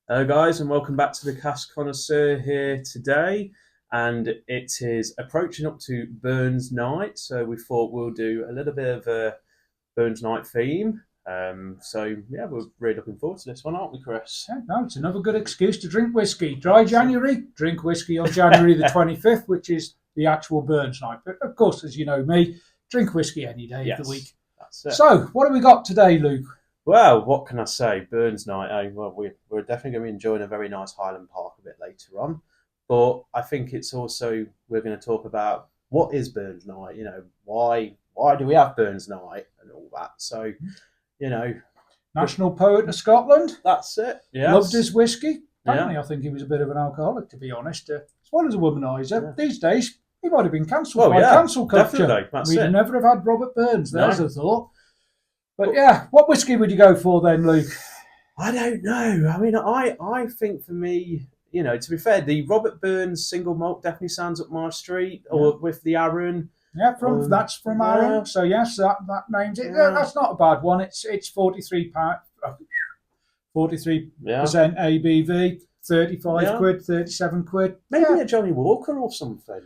Hello, guys, and welcome back to the Cask Connoisseur here today. And it is approaching up to Burns Night, so we thought we'll do a little bit of a Burns Night theme. Yeah, we're really looking forward to this one, aren't we, Chris? Yeah, no, it's another good excuse to drink whiskey. Dry January, drink whiskey on January the 25th, which is the actual Burns Night. But of course, as you know me, drink whiskey any day of the week. That's it. So, what have we got today, Luke? Well, what can I say? Burns Night, well, we're definitely going to be enjoying a very nice Highland Park a bit later on. But I think it's also, we're going to talk about what is Burns Night, why do we have Burns Night and all that. So, National poet of Scotland. That's it. Yeah. Loved his whiskey. Apparently, I think he was a bit of an alcoholic, to be honest, as well as a womanizer. Yeah. These days, he might have been cancelled by cancel culture. Definitely. We'd never have had Robert Burns. There's a thought. But yeah, what whiskey would you go for then, Luke? I don't know. I mean, I think for me, to be fair, the Robert Burns Single Malt definitely sounds up my street, or with the Arran. Yeah, that's from Arran. So yes, that names it. Yeah, that's not a bad one. It's 43%, 43% ABV, 35 quid, 37 quid. Maybe a Johnny Walker or something.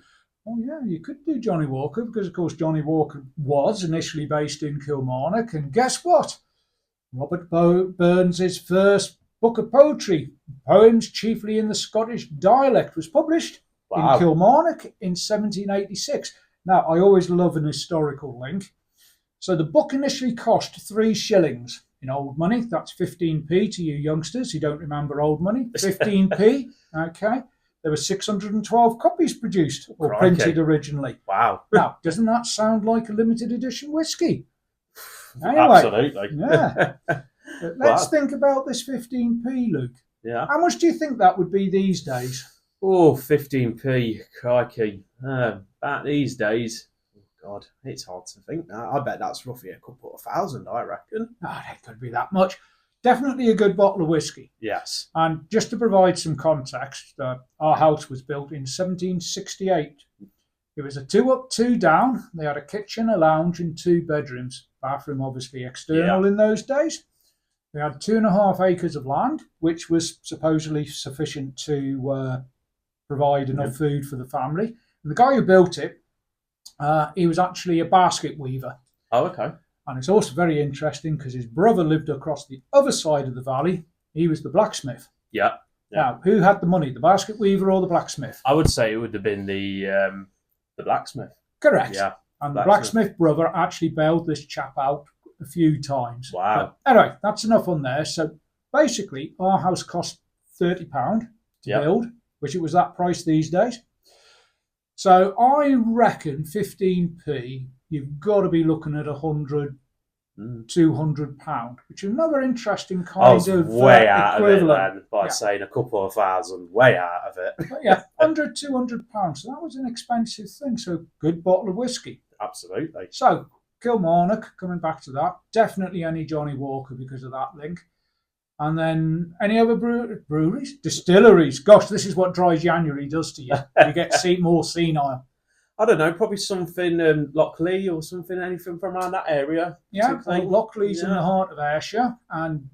Oh yeah, you could do Johnny Walker because, of course, Johnny Walker was initially based in Kilmarnock, and guess what? Robert Burns' first book of poetry, poems chiefly in the Scottish dialect, was published in Kilmarnock in 1786. Now, I always love an historical link. So the book initially cost 3 shillings. In old money, that's 15p to you youngsters who don't remember old money. 15p, okay. There were 612 copies produced or printed originally. Wow. Now, doesn't that sound like a limited edition whiskey? Anyway, absolutely. Yeah. But let's think about this 15p, Luke. Yeah. How much do you think that would be these days? Oh, 15p, crikey. Back these days, oh God, it's hard to think now. I bet that's roughly a couple of thousand, I reckon. Oh, it could be that much. Definitely a good bottle of whiskey. Yes. And just to provide some context, our house was built in 1768. It was a 2 up, 2 down. They had a kitchen, a lounge, and 2 bedrooms. Bathroom, obviously, external in those days. We had 2.5 acres of land, which was supposedly sufficient to provide enough food for the family. And the guy who built it, he was actually a basket weaver. Oh, okay. And it's also very interesting because his brother lived across the other side of the valley. He was the blacksmith. Yeah. Now, who had the money, the basket weaver or the blacksmith? I would say it would have been the blacksmith. Correct. Yeah. And the blacksmith brother actually bailed this chap out a few times. Wow. But anyway, that's enough on there. So basically, our house cost £30 to build, which it was that price these days. So I reckon 15p, you've got to be looking at £100, £200, which is another interesting kind of way out equivalent. Of it then, by saying a couple of thousand, way out of it. But yeah, £100, £200. So that was an expensive thing. So good bottle of whiskey. Absolutely. So Kilmarnock, coming back to that, definitely any Johnny Walker because of that link. And then any other breweries? Distilleries. Gosh, this is what dry January does to you. You get more senile. I don't know, probably something Lochlea or something, anything from around that area. Yeah, well, Lochlea's in the heart of Ayrshire, and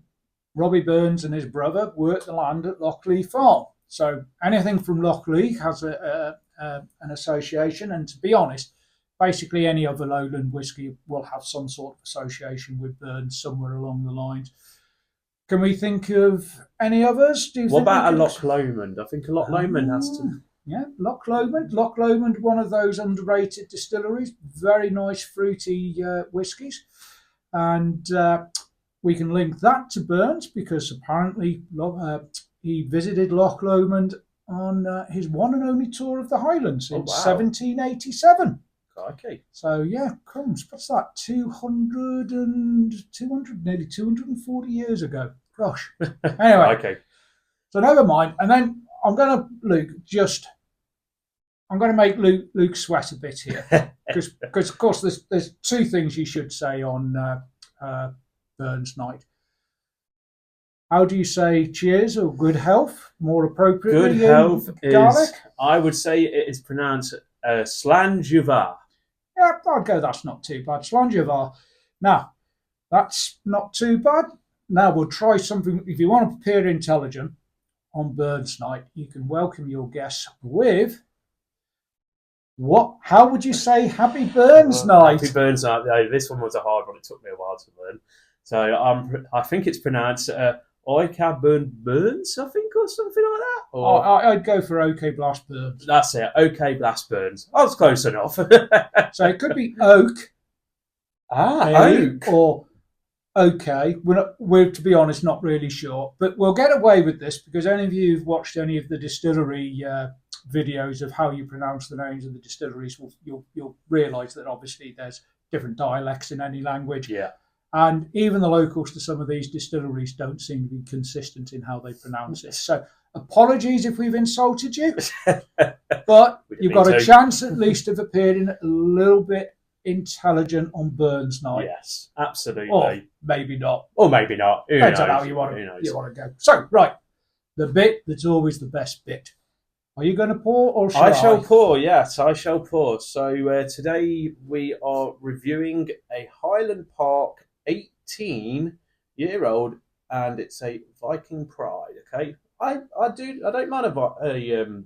Robbie Burns and his brother worked the land at Lochlea Farm. So anything from Lochlea has an association, and to be honest, basically any other lowland whiskey will have some sort of association with Burns somewhere along the lines. Can we think of any others? What about a Loch Lomond? I think a Loch Lomond has to... Yeah, Loch Lomond. Loch Lomond, one of those underrated distilleries. Very nice fruity whiskies. And we can link that to Burns because apparently he visited Loch Lomond on his one and only tour of the Highlands in 1787. Okay. So yeah, crumbs. What's that? 200, nearly 240 years ago. Gosh. Anyway. Okay. So never mind. And then I'm going to make Luke sweat a bit here because of course there's 2 things you should say on Burns Night. How do you say cheers or good health more appropriately? Good health Gaelic? I would say it is pronounced Slán Juvar. Yeah, I'd go that's not too bad. Slán Juvar. Now, that's not too bad. Now we'll try something. If you want to appear intelligent, on Burns Night, you can welcome your guests with what? How would you say Happy Burns Night? Happy Burns Night. No, this one was a hard one. It took me a while to learn. So I think it's pronounced Oika Burns, I think, or something like that. Or I'd go for OK Blast Burns. That's it. OK Blast Burns. I was close enough. So it could be Oak. Oak. Or OK. We're, to be honest, not really sure. But we'll get away with this because any of you who've watched any of the distillery videos of how you pronounce the names of the distilleries, you'll realise that obviously there's different dialects in any language. Yeah. And even the locals to some of these distilleries don't seem to be consistent in how they pronounce it. So apologies if we've insulted you, but you've got a chance at least of appearing a little bit intelligent on Burns Night. Yes, absolutely. Or maybe not. Or maybe not. Depends on how you want to go. So, right, the bit that's always the best bit. Are you going to pour or shall I? I shall pour, yes, I shall pour. So today we are reviewing a Highland Park 18-year-old, and it's a Viking Pride. Okay, I don't mind a Highland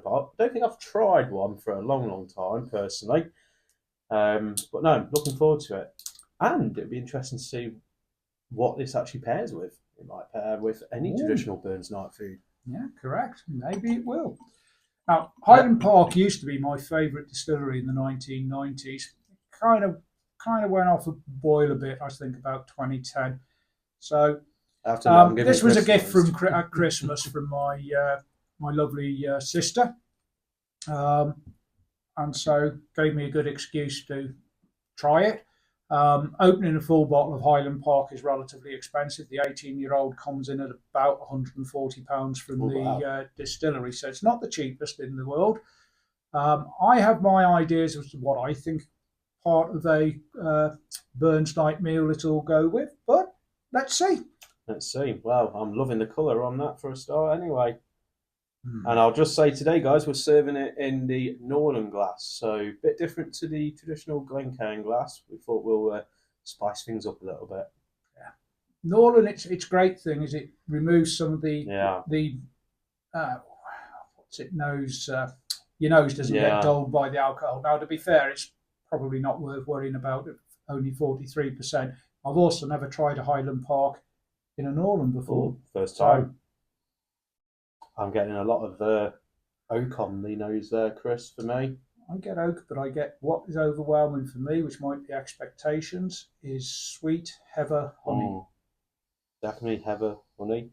Park. I don't think I've tried one for a long time personally, but no, looking forward to it, and it'd be interesting to see what this actually pairs with. It might pair with any traditional Burns Night food. Yeah, correct. Maybe it will. Now, Highland Park used to be my favourite distillery in the 1990s. Kind of went off a boil a bit, I think, about 2010. So this was a gift at Christmas from my lovely sister, and so gave me a good excuse to try it. Opening a full bottle of Highland Park is relatively expensive. The 18-year-old comes in at about £140 from the distillery, so it's not the cheapest in the world. I have my ideas as to what I think part of a Burns Night meal it'll go with, but let's see. Let's see. Well, I'm loving the colour on that for a start anyway. And I'll just say today, guys, we're serving it in the Northern glass, so a bit different to the traditional Glencairn glass. We thought we'll spice things up a little bit. Yeah, Northern, its great thing is it removes some of the nose. Your nose doesn't get dulled by the alcohol. Now, to be fair, it's probably not worth worrying about. Only 43%. I've also never tried a Highland Park in a Northern before. First time. I'm getting a lot of oak on the nose there, Chris, for me. I get oak, but I get what is overwhelming for me, which might be expectations, is sweet heather honey. Definitely heather honey.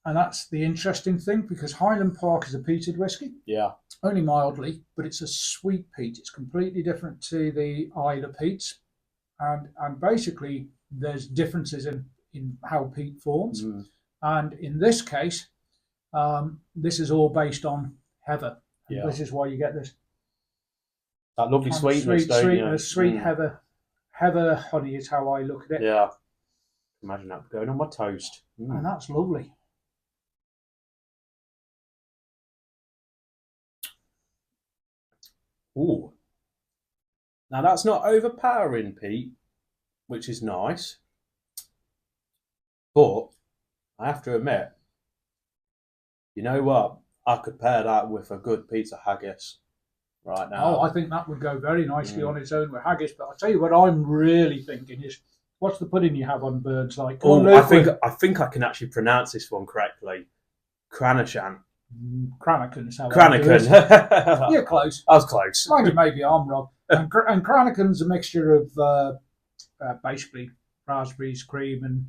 And that's the interesting thing, because Highland Park is a peated whiskey. Yeah. Only mildly, but it's a sweet peat. It's completely different to the Isla peats. And basically, there's differences in how peat forms. And in this case, this is all based on heather. And this is why you get this. That lovely sweetness, sweet heather honey is how I look at it. Yeah. Imagine that going on my toast. And that's lovely. Ooh. Now that's not overpowering peat, which is nice. But I have to admit, you know what? I could pair that with a good piece of haggis right now. Oh, I think that would go very nicely on its own with haggis. But I'll tell you what I'm really thinking is, what's the pudding you have on Burns like? I think I can actually pronounce this one correctly. Cranachan. Cranachan is how Cranachan. You're close. I was close. Mind you, maybe I'm wrong. And Cranachan's a mixture of basically raspberries, cream, and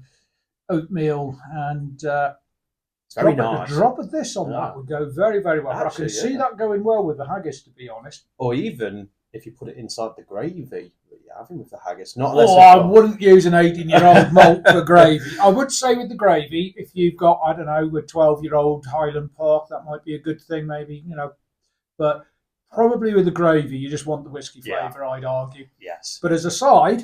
oatmeal, and it's very nice. A drop of this on that would go very, very well. Actually, I can see that going well with the haggis, to be honest. Or even if you put it inside the gravy that you're having with the haggis. I wouldn't use an 18-year-old malt for gravy. I would say with the gravy, if you've got, I don't know, a 12-year-old Highland Park, that might be a good thing, maybe, But probably with the gravy, you just want the whiskey flavour, I'd argue. Yes. But as a side,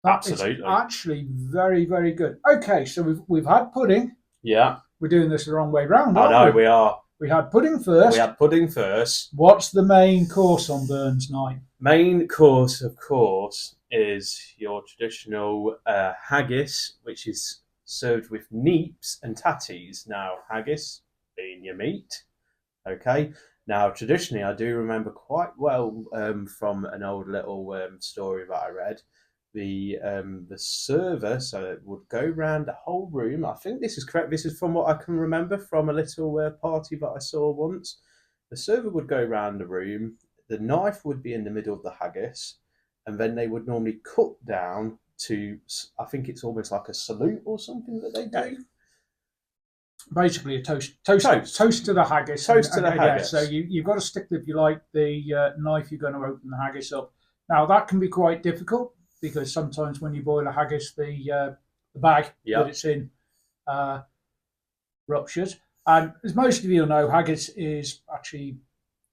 that is absolutely actually very, very good. Okay, so we've had pudding. Yeah. We're doing this the wrong way round, I know, we are. We had pudding first. What's the main course on Burns Night? Main course, of course, is your traditional haggis, which is served with neeps and tatties. Now, haggis being your meat. Okay. Now, traditionally, I do remember quite well from an old little story that I read. The server, so it would go round the whole room. I think this is correct. This is from what I can remember from a little party that I saw once. The server would go round the room. The knife would be in the middle of the haggis, and then they would normally cut down to. I think it's almost like a salute or something that they do. Basically, a toast to the haggis. Toast to the haggis. So you've got to stick, if you like, the knife you're going to open the haggis up. Now, that can be quite difficult because sometimes when you boil a haggis, the bag that it's in ruptures. And as most of you know, haggis is actually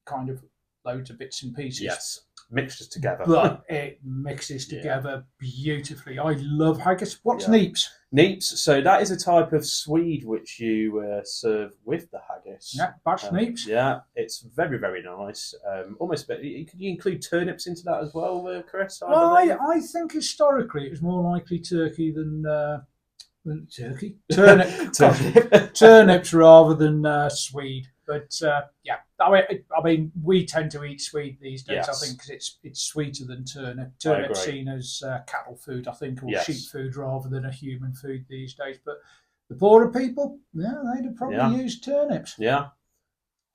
kind of loads of bits and pieces. Yes, mixtures together. But it mixes together beautifully. I love haggis. What's neeps? Neeps, so that is a type of swede which you serve with the haggis. Yeah, batch neeps. Yeah, it's very, very nice. Almost, but could you include turnips into that as well, Chris? I think historically it was more likely turkey than turkey. Turnips rather than swede. But yeah, I mean, we tend to eat swede these days. I think because it's sweeter than turnip. Turnip's seen as cattle food, I think, or sheep food rather than a human food these days. But the poorer people, they'd have probably used turnips. Yeah.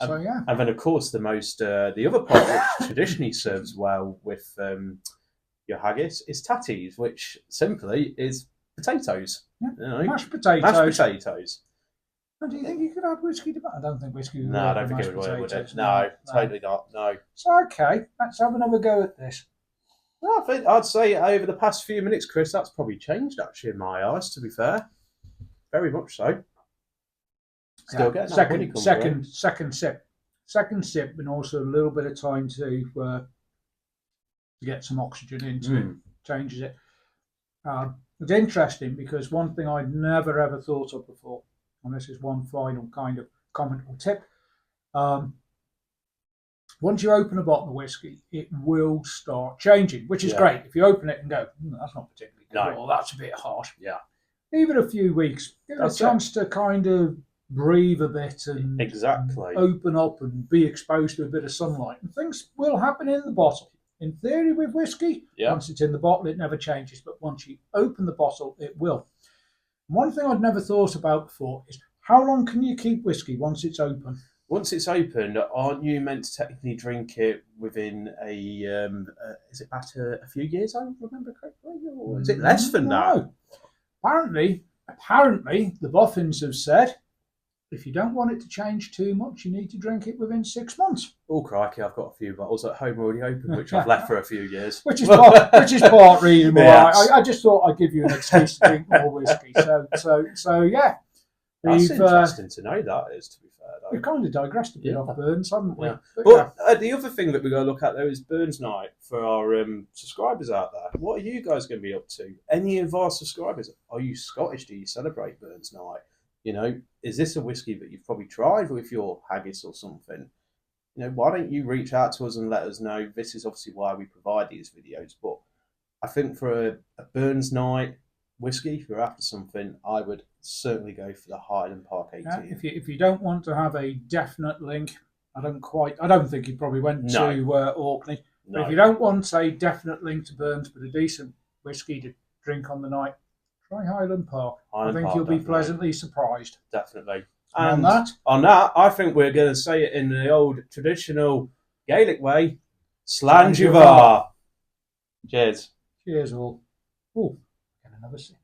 So and then of course the other part which traditionally serves well with your haggis is tatties, which simply is potatoes. Yeah. Mashed potatoes. Mashed potatoes. Do you think you could add whiskey to that? I don't think whiskey would work. No, I don't think it would work, would it? No, totally not. No. So, okay, let's have another go at this. Well, I'd say over the past few minutes, Chris, that's probably changed actually in my eyes, to be fair. Very much so. Still getting second sip. Second sip, and also a little bit of time to get some oxygen into it. Changes it. It's interesting because one thing I'd never ever thought of before, and this is one final kind of comment or tip. Once you open a bottle of whiskey, it will start changing, which is great. If you open it and go, that's not particularly good, or that's a bit harsh. Yeah. Give it a few weeks. Give it a chance to kind of breathe a bit and open up and be exposed to a bit of sunlight. And things will happen in the bottle. In theory, with whiskey, once it's in the bottle, it never changes. But once you open the bottle, it will. One thing I'd never thought about before is how long can you keep whiskey once it's open? Once it's opened, aren't you meant to technically drink it within is it about a few years, I remember correctly? Or is it less than that? Apparently, the boffins have said, if you don't want it to change too much, you need to drink it within 6 months. Oh, crikey, I've got a few bottles at home already open, which I've left for a few years. Which is part reason why I just thought I'd give you an excuse to drink more whiskey. So yeah. That's interesting to know, that is, to be fair. Though. We've kind of digressed a bit off Burns, haven't we? Yeah. But the other thing that we've got to look at, though, is Burns Night for our subscribers out there. What are you guys going to be up to? Any of our subscribers, are you Scottish? Do you celebrate Burns Night? You know, is this a whiskey that you've probably tried with your haggis or something? You know, why don't you reach out to us and let us know? This is obviously why we provide these videos. But I think for a Burns Night whiskey, if you're after something, I would certainly go for the Highland Park 18. If you don't want to have a definite link, I don't think you probably went to Orkney. But if you don't want a definite link to Burns, but a decent whiskey to drink on the night, try Highland Park. I think you'll be pleasantly surprised. Definitely. And on that, I think we're going to say it in the old traditional Gaelic way, Slán Juvar. Cheers. Cheers all. Oh, get another sip.